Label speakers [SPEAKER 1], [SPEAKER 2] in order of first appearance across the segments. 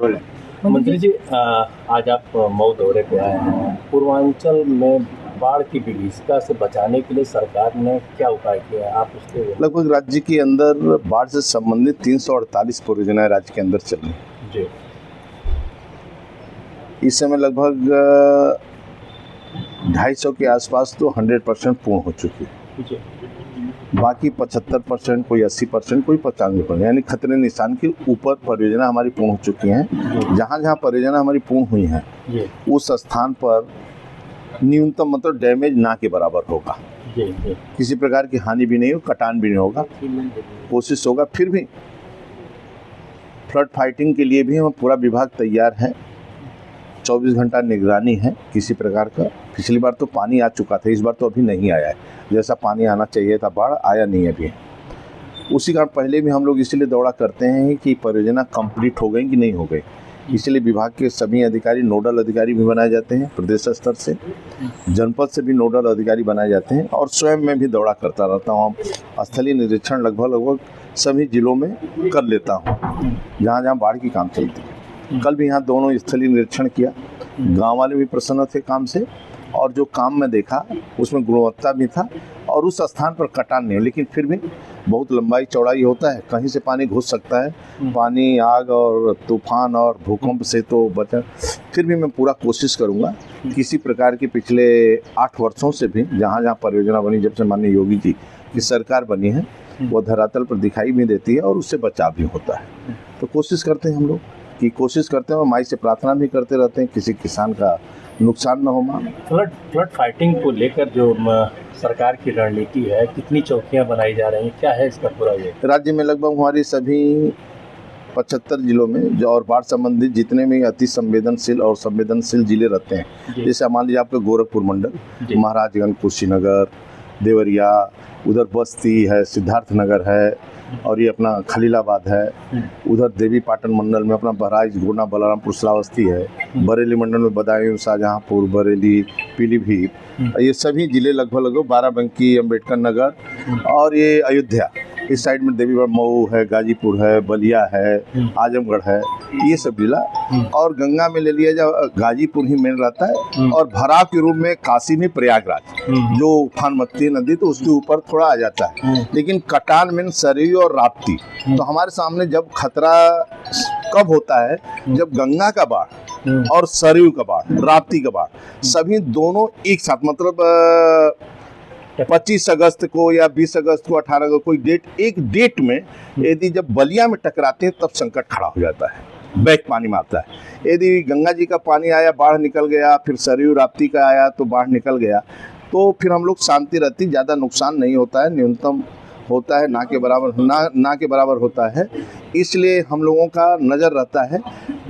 [SPEAKER 1] मंत्री जी, आज आप मऊ दौरे पे आए हैं। पूर्वांचल में बाढ़ की विभीषिका से बचाने के लिए सरकार ने क्या उपाय किया है, आप उसके
[SPEAKER 2] लगभग राज्य के अंदर बाढ़ से संबंधित 348 परियोजनाएं राज्य के अंदर चल रही हैं।
[SPEAKER 1] जी
[SPEAKER 2] इस समय लगभग 250 के आसपास तो 100% पूर्ण हो चुकी है।
[SPEAKER 1] जी
[SPEAKER 2] बाकी 75%, कोई 80%, कोई 95%, यानी खतरे निशान के ऊपर परियोजना हमारी पूर्ण हो चुकी हैं। जहाँ जहाँ परियोजना हमारी पूर्ण हुई हैं
[SPEAKER 1] जी
[SPEAKER 2] उस स्थान पर न्यूनतम मतलब डैमेज ना के बराबर होगा।
[SPEAKER 1] जी जी
[SPEAKER 2] किसी प्रकार की हानि भी नहीं हो, कटान भी नहीं होगा। कोशिश होगा। फिर भी फ्लड फाइटिंग के लिए भी हम पूरा विभाग तैयार है। 24 घंटा निगरानी है किसी प्रकार का। पिछली बार तो पानी आ चुका था, इस बार तो अभी नहीं आया है। जैसा पानी आना चाहिए था बाढ़ आया नहीं अभी। उसी कारण पहले भी हम लोग इसलिए दौड़ा करते हैं कि परियोजना कंप्लीट हो गई कि नहीं हो गई। इसलिए विभाग के सभी अधिकारी, नोडल अधिकारी भी बनाए जाते हैं प्रदेश स्तर से, जनपद से भी नोडल अधिकारी बनाए जाते हैं, और स्वयं मैं भी दौड़ा करता रहता हूँ। स्थलीय निरीक्षण लगभग सभी जिलों में कर लेता हूँ जहाँ जहाँ बाढ़ की काम चलती है। कल भी यहाँ दोनों स्थलीय निरीक्षण किया। गांव वाले भी प्रसन्न थे काम से, और जो काम मैं देखा उसमें गुणवत्ता भी था, और उस स्थान पर कटान नहीं। लेकिन फिर भी बहुत लंबाई चौड़ाई होता है, कहीं से पानी घुस सकता है। पानी, आग और तूफान और भूकंप से तो बचा। फिर भी मैं पूरा कोशिश करूँगा किसी प्रकार की पिछले 8 वर्षों से भी जहाँ जहाँ परियोजना बनी, जब से माननीय योगी जी की सरकार बनी है, वो धरातल पर दिखाई भी देती है और उससे बचाव भी होता है। तो कोशिश करते हैं हम लोग कि कोशिश करते हैं, और माई से प्रार्थना भी करते रहते हैं किसी किसान का नुकसान न हो।
[SPEAKER 1] फ्लड फाइटिंग को लेकर जो सरकार की रणनीति है, कितनी चौकियां बनाई जा रही हैं, क्या है इसका पूरा ये?
[SPEAKER 2] राज्य में लगभग हमारी सभी 75 जिलों में जो और बाढ़ संबंधित जितने भी अति संवेदनशील और संवेदनशील जिले रहते हैं, जैसे मान लीजिए आपका गोरखपुर मंडल, महाराजगंज, कुशीनगर, देवरिया, उधर बस्ती है, सिद्धार्थनगर है, और ये अपना खलीलाबाद है। उधर देवी पाटन मंडल में अपना बहराइच, गोंडा, बलरामपुर, श्रावस्ती है। बरेली मंडल में बदायूं, शाहजहांपुर, बरेली, पीलीभीत, ये सभी जिले लगभग बाराबंकी, अम्बेडकर नगर, और ये अयोध्या इस साइड में देवी मऊ है, गाजीपुर है, बलिया है, आजमगढ़ है, ये सब जिला। और गंगा में ले लिया जाए, गाजीपुर ही मेन रहता है, और भराव के रूप में काशी में प्रयागराज, जो उफानमती नदी तो उसके ऊपर थोड़ा आ जाता है। लेकिन कटान में सरयू और राप्ती, तो हमारे सामने जब खतरा कब होता है, जब गंगा का बाढ़ और सरयू का बाढ़, राप्ती का बाढ़, सभी दोनों एक साथ, मतलब 25 अगस्त को या 20 अगस्त को, 18 अगस्त, कोई डेट, एक डेट में यदि जब बलिया में टकराते हैं तब संकट खड़ा हो जाता है, बैक पानी में आता है। यदि गंगा जी का पानी आया, बाढ़ निकल गया, फिर सरयू राप्ती का आया तो बाढ़ निकल गया, तो फिर हम लोग शांति रहती, ज़्यादा नुकसान नहीं होता है, न्यूनतम होता है, ना के बराबर होता है। इसलिए हम लोगों का नज़र रहता है।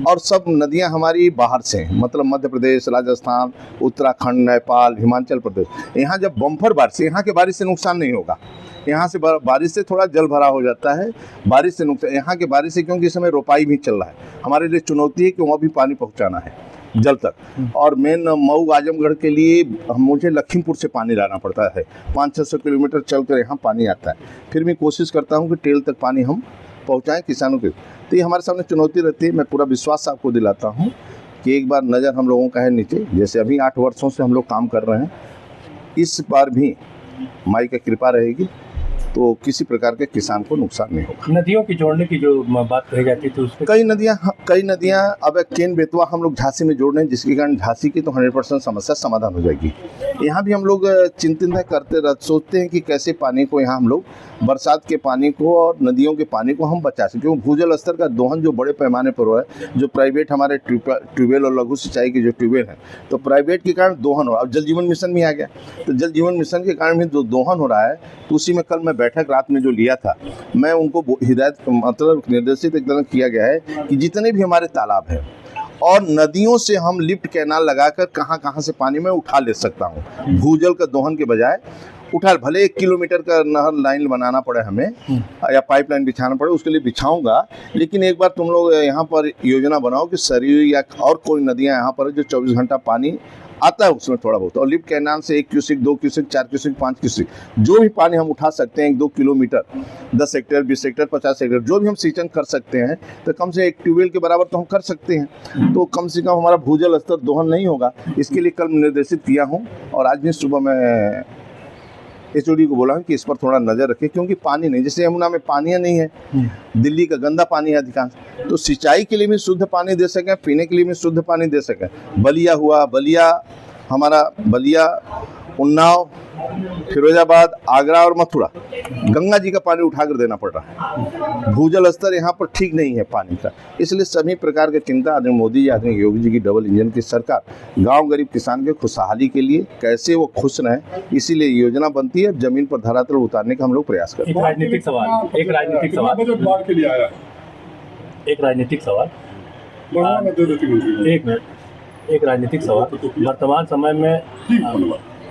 [SPEAKER 2] और सब नदियां हमारी बाहर से हैं, मतलब मध्य प्रदेश, राजस्थान, उत्तराखंड, नेपाल, हिमाचल प्रदेश। यहाँ जब बम्पर बारिश, यहाँ के बारिश से नुकसान नहीं होगा। यहाँ से बारिश से थोड़ा जल भरा हो जाता है, बारिश से नुकसान यहाँ के बारिश से, क्योंकि इस समय रोपाई भी चल रहा है। हमारे लिए चुनौती है कि वहाँ भी पानी पहुँचाना है जल तक। और मेन मऊ, आजमगढ़ के लिए मुझे लखीमपुर से पानी लाना पड़ता है, 500-600 किलोमीटर चल कर यहाँ पानी आता है। फिर मैं कोशिश करता हूँ कि टेल तक पानी हम पहुँचाएँ किसानों के। तो ये हमारे सामने चुनौती रहती है। मैं पूरा विश्वास आपको दिलाता हूँ कि एक बार नज़र हम लोगों का है नीचे, जैसे अभी 8 वर्षों से हम लोग काम कर रहे हैं, इस बार भी माई की कृपा रहेगी तो किसी प्रकार के किसान को नुकसान नहीं होगा।
[SPEAKER 1] नदियों की जोड़ने की जो बात कही जाती थी, उसमें
[SPEAKER 2] कई नदियाँ अब केन बेतवा हम लोग झांसी में जोड़ रहे हैं, जिसके कारण झांसी की तो 100% समस्या समाधान हो जाएगी। यहाँ भी हम लोग चिंतित है, सोचते हैं कि कैसे पानी को यहाँ हम लोग, बरसात के पानी को और नदियों के पानी को हम बचा सकें। क्योंकि भूजल स्तर का दोहन जो बड़े पैमाने पर हो रहा है, जो प्राइवेट हमारे ट्यूबवेल और लघु सिंचाई के जो ट्यूबवेल हैं, तो प्राइवेट के कारण दोहन हो रहा है। अब जल जीवन मिशन भी आ गया, तो जल जीवन मिशन के कारण भी जो दोहन हो रहा है, तो उसी में कल मैं बैठक रात में जो लिया था, मैं उनको हिदायत, मतलब निर्देशित एकदम किया गया है कि जितने भी हमारे तालाब हैं और नदियों से हम लिफ्ट कैनाल लगाकर कहाँ से पानी में उठा ले सकता हूँ। भूजल का दोहन के बजाय उठा, भले 1 किलोमीटर का नहर लाइन बनाना पड़े हमें या पाइपलाइन बिछाना पड़े, उसके लिए बिछाऊंगा। लेकिन एक बार तुम लोग यहाँ पर योजना बनाओ कि सरयू या और कोई नदियाँ यहाँ पर जो 24 घंटा पानी आता है उसमें थोड़ा बहुत, और लिफ्ट कैनाल से 1 क्यूसेक 2 क्यूसेक 4 क्यूसेक 5 क्यूसेक जो भी पानी हम उठा सकते हैं 1-2 किलोमीटर 10 हेक्टेयर 20 हेक्टेयर 50 हेक्टेयर जो भी हम सिंचन कर सकते हैं, तो कम से एक ट्यूबवेल के बराबर तो हम कर सकते हैं। तो कम से कम हमारा भूजल स्तर दोहन नहीं होगा, इसके लिए कल निर्देशित किया हूँ। और आज भी सुबह मैं HOD को बोला हूँ कि इस पर थोड़ा नज़र रखें, क्योंकि पानी नहीं, जैसे यमुना में पानी नहीं है, दिल्ली का गंदा पानी है अधिकांश, तो सिंचाई के लिए भी शुद्ध पानी दे सकें, पीने के लिए भी शुद्ध पानी दे सकें। बलिया हुआ, बलिया, उन्नाव, फिरोजाबाद, आगरा और मथुरा गंगा जी का पानी उठाकर देना पड़ रहा है। भूजल स्तर यहाँ पर ठीक नहीं है पानी का, इसलिए सभी प्रकार की चिंता आदरणीय मोदी जी, आदरणीय योगी जी की डबल इंजन की सरकार गांव गरीब किसान के खुशहाली के लिए कैसे वो खुश रहें, इसीलिए योजना बनती है। जमीन पर धरातल उतारने का हम लोग प्रयास करते हैं।
[SPEAKER 1] एक राजनीतिक सवाल
[SPEAKER 3] बजट बाढ़ के लिए आया है।
[SPEAKER 1] एक राजनीतिक सवाल वर्तमान समय में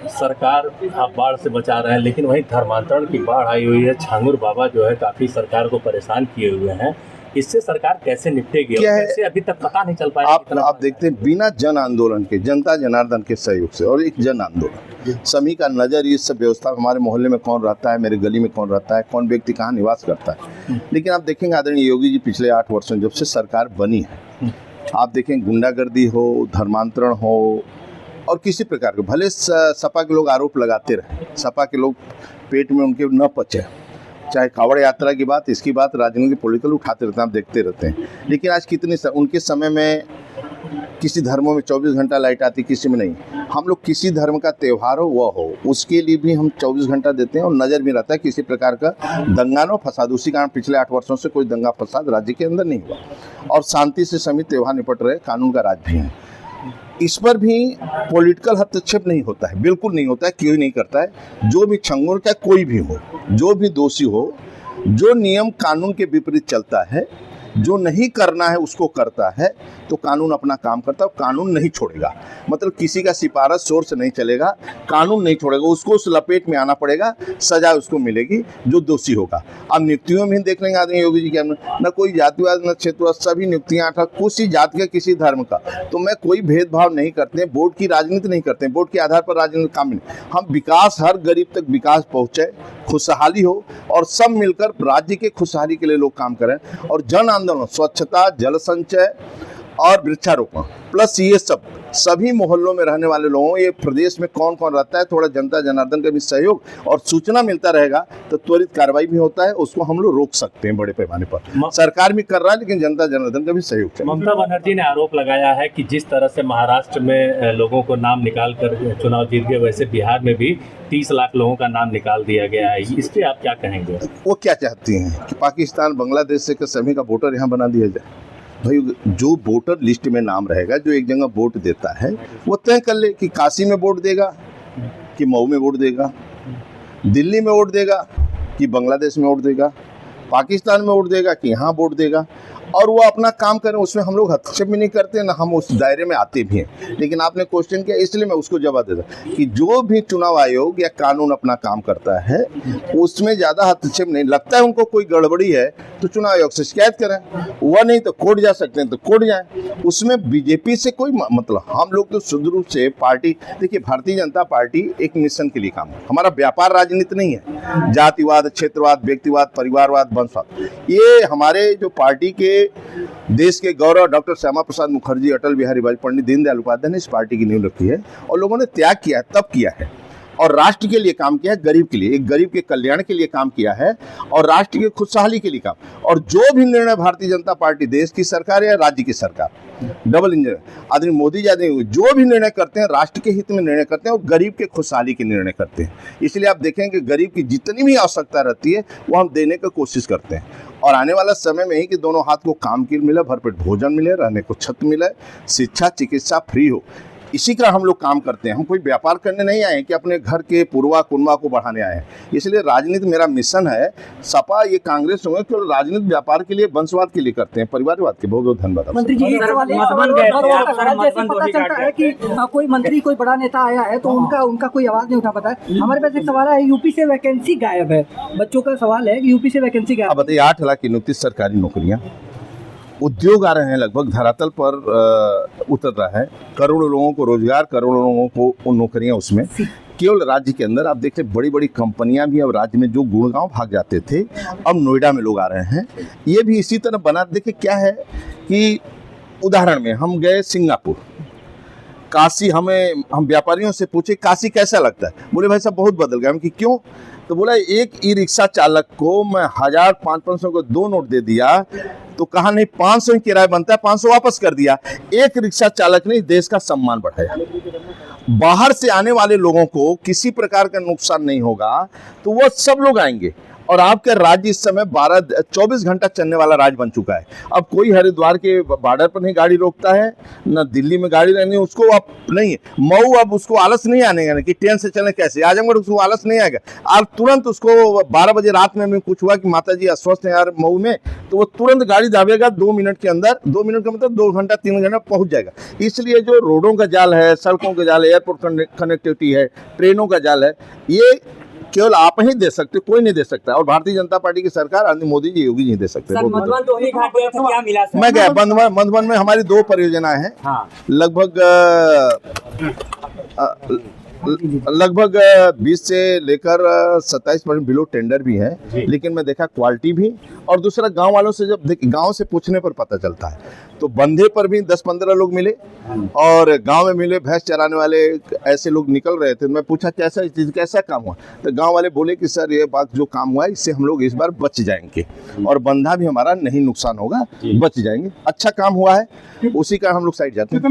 [SPEAKER 1] सरकार आप बाढ़ से बचा रहे हैं, लेकिन वहीं धर्मांतरण की बाढ़ आई हुई है। छांगुर बाबा जो है काफ़ी सरकार को परेशान किए हुए हैं, इससे सरकार कैसे निपटेगी?
[SPEAKER 2] क्या है,
[SPEAKER 1] कैसे अभी तक पता नहीं चल पाया।
[SPEAKER 2] आप देखते हैं बिना जन आंदोलन के, जनता जनार्दन के सहयोग से, और एक जन आंदोलन सभी का नज़र इस सब व्यवस्था, हमारे मोहल्ले में कौन रहता है, मेरे गली में कौन रहता है, कौन व्यक्ति कहाँ निवास करता है। लेकिन आप देखेंगे आदरणीय योगी जी पिछले 8 वर्षों जब से सरकार बनी है, आप देखें गुंडागर्दी हो, धर्मांतरण हो, और किसी प्रकार के, भले सपा के लोग आरोप लगाते रहे, सपा के लोग पेट में उनके न पचे, चाहे कावड़ यात्रा की बात, इसकी बात, राजनीतिक पॉलिटिकल उठाते रहते हैं, आप देखते रहते हैं। लेकिन आज कितने उनके समय में किसी धर्मों में 24 घंटा लाइट आती, किसी में नहीं। हम लोग किसी धर्म का त्यौहार हो वह हो, उसके लिए भी हम 24 घंटा देते हैं, और नज़र भी रहता है किसी प्रकार का दंगा न फसाद। उसी कारण पिछले 8 वर्षों से कोई दंगा फसाद राज्य के अंदर नहीं हुआ, और शांति से सभी त्यौहार निपट रहे, कानून का राज भी है। इस पर भी पॉलिटिकल हस्तक्षेप नहीं होता है, बिल्कुल नहीं होता है, क्यों नहीं करता है। जो भी छंगुर का कोई भी हो, जो भी दोषी हो, जो नियम कानून के विपरीत चलता है, जो नहीं करना है उसको करता है, तो कानून अपना काम करता है, कानून नहीं छोड़ेगा। मतलब किसी का सिफारिश शोर से नहीं चलेगा, कानून नहीं छोड़ेगा, उसको उस लपेट में आना पड़ेगा, सजा उसको मिलेगी जो दोषी होगा। अब नियुक्तियों में देख लेंगे आदरणीय योगी जी के, न कोई जातिवाद न क्षेत्रवाद, सभी नियुक्तियाँ किसी जाति का किसी धर्म का, तो मैं कोई भेदभाव नहीं करते हैं, वोट की राजनीति नहीं करते हैं, वोट के आधार पर राजनीति काम नहीं। हम विकास, हर गरीब तक विकास पहुँचे, खुशहाली हो, और सब मिलकर राज्य के खुशहाली के लिए लोग काम करें। और जन आंदोलन, स्वच्छता, जल संचय और वृक्षारोपण प्लस ये सब, सभी मोहल्लों में रहने वाले लोगों, ये प्रदेश में कौन कौन रहता है, थोड़ा जनता जनार्दन का भी सहयोग और सूचना मिलता रहेगा तो त्वरित कार्रवाई भी होता है, उसको हम लोग रोक सकते हैं बड़े पैमाने पर। सरकार भी कर रहा है, लेकिन जनता जनार्दन का भी सहयोग चाहिए।
[SPEAKER 1] ममता बनर्जी ने आरोप लगाया है कि जिस तरह से महाराष्ट्र में लोगों को नाम निकाल कर चुनाव जीत गए, वैसे बिहार में भी 30 लाख लोगों का नाम निकाल दिया गया है। इस पर आप क्या कहेंगे?
[SPEAKER 2] वो क्या चाहती हैं कि पाकिस्तान, बांग्लादेश से सभी का वोटर यहाँ बना दिया जाए? भाई, जो वोटर लिस्ट में नाम रहेगा, जो एक जगह वोट देता है, वो तय कर ले कि काशी में वोट देगा कि मऊ में वोट देगा, दिल्ली में वोट देगा कि बांग्लादेश में वोट देगा, पाकिस्तान में वोट देगा कि यहाँ वोट देगा, और वो अपना काम करें, उसमें हम लोग हस्तक्षेप भी नहीं करते ना, हम उस दायरे में आते भी हैं। लेकिन आपने क्वेश्चन किया, इसलिए मैं उसको जवाब देता कि जो भी चुनाव आयोग या कानून अपना काम करता है, उसमें ज़्यादा हस्तक्षेप नहीं। लगता है उनको कोई गड़बड़ी है तो चुनाव आयोग से शिकायत करें, वह नहीं तो कोर्ट जा सकते हैं तो कोर्ट जाएं। उसमें बीजेपी से कोई मतलब, हम लोग तो शुद्ध रूप से पार्टी, देखिए भारतीय जनता पार्टी एक मिशन के लिए काम है, हमारा व्यापार राजनीति नहीं है, जातिवाद, क्षेत्रवाद, व्यक्तिवाद, परिवारवाद, वंशवाद। ये हमारे जो पार्टी के देश के गौरव डॉक्टर श्यामा प्रसाद मुखर्जी, अटल बिहारी वाजपेयी, पंडित दीनदयाल उपाध्याय ने इस पार्टी की नींव रखी है, और लोगों ने त्याग किया है, तब किया है, और राष्ट्र के लिए काम किया है, गरीब के लिए, एक गरीब के कल्याण के लिए काम किया है, और राष्ट्र की खुशहाली के लिए काम। और जो भी निर्णय भारतीय जनता पार्टी, देश की सरकार या राज्य की सरकार, डबल इंजन आदरणीय मोदी जी जो भी निर्णय करते हैं, राष्ट्र के हित में निर्णय करते हैं, और गरीब के खुशहाली के निर्णय करते हैं। इसलिए आप देखें कि गरीब की जितनी भी आवश्यकता रहती है, वो हम देने की कोशिश करते हैं। और आने वाला समय में ही कि दोनों हाथ को काम की मिले, भरपेट भोजन मिले, रहने को छत मिले, शिक्षा चिकित्सा फ्री हो, इसी का हम लोग काम करते हैं। हम कोई व्यापार करने नहीं आए कि अपने घर के पूर्वा कुनवा को बढ़ाने आए हैं। इसलिए राजनीति मेरा मिशन है। सपा ये कांग्रेस होंगे केवल राजनीति व्यापार के लिए, वंशवाद के लिए करते हैं, परिवारवाद के। बहुत बहुत धन्यवाद।
[SPEAKER 4] मंत्री जी, जैसे पता चलता है कि कोई मंत्री, कोई बड़ा नेता आया है तो उनका कोई आवाज नहीं उठा पाता है। हमारे पास एक सवाल है, यूपी से वैकेंसी गायब है, बच्चों का सवाल है कि यूपी से वैकेंसी गायब।
[SPEAKER 2] अब बताइए, 8 लाख की 29 सरकारी नौकरियाँ, उद्योग आ रहे हैं, लगभग धरातल पर उतर रहा है। करोड़ों लोगों को रोजगार, करोड़ों लोगों को नौकरियां उसमें। केवल राज्य के अंदर आप देखिए बड़ी बड़ी कंपनियां भी अब राज्य में जो गुड़गांव भाग जाते थे अब नोएडा में लोग आ रहे हैं। ये भी इसी तरह बना। देखिए क्या है कि उदाहरण में हम गए सिंगापुर, काशी, हम व्यापारियों से पूछे काशी कैसा लगता है, बोले भाई साहब बहुत बदल गया। हम कि क्यों? तो बोला एक ई रिक्शा चालक को मैं 1000 500 को 2 नोट दे दिया तो कहा नहीं 500 ही किराया बनता है, 500 वापस कर दिया। एक रिक्शा चालक ने देश का सम्मान बढ़ाया। बाहर से आने वाले लोगों को किसी प्रकार का नुकसान नहीं होगा तो वो सब लोग आएंगे। और आपका राज्य इस समय 24 घंटा चलने वाला राज्य बन चुका है। अब कोई हरिद्वार के बॉर्डर पर नहीं गाड़ी रोकता है, न दिल्ली में गाड़ी रहनी, उसको अब नहीं मऊ, अब उसको आलस नहीं आने का कि ट्रेन से चले कैसे, आजमगढ़ उसको आलस नहीं आएगा। आप तुरंत उसको 12 बजे रात में कुछ हुआ कि माता जी अस्वस्थ हैं यार मऊ में, तो वो तुरंत गाड़ी दाबेगा 2 मिनट के अंदर, 2 मिनट का मतलब 2 घंटा 3 घंटा पहुंच जाएगा। इसलिए जो रोडों का जाल है, सड़कों का जाल है, एयरपोर्ट कनेक्टिविटी है, ट्रेनों का जाल है, ये केवल आप ही दे सकते, कोई नहीं दे सकता। और भारतीय जनता पार्टी की सरकार आदि मोदी जी, योगी जी दे सकते।
[SPEAKER 3] मधुबन दोहरी घाट गए थे, क्या मिला सर?
[SPEAKER 2] मैं गया मधुबन में हमारी 2 परियोजनाएं हैं।
[SPEAKER 3] हाँ।
[SPEAKER 2] लगभग 20 से लेकर 27% बिलो टेंडर भी है, लेकिन मैं देखा क्वालिटी भी। और दूसरा गांव वालों से जब गांव से पूछने पर पता चलता है तो बंधे पर भी 10-15 लोग मिले और गांव में मिले भैंस चराने वाले ऐसे लोग निकल रहे थे। मैं पूछा कैसा काम हुआ, तो गांव वाले बोले कि सर ये बात जो काम हुआ है इससे हम लोग इस बार बच जाएंगे और बंधा भी हमारा नहीं नुकसान होगा, बच जाएंगे। अच्छा काम हुआ है, उसी का हम लोग साइड जाते हैं।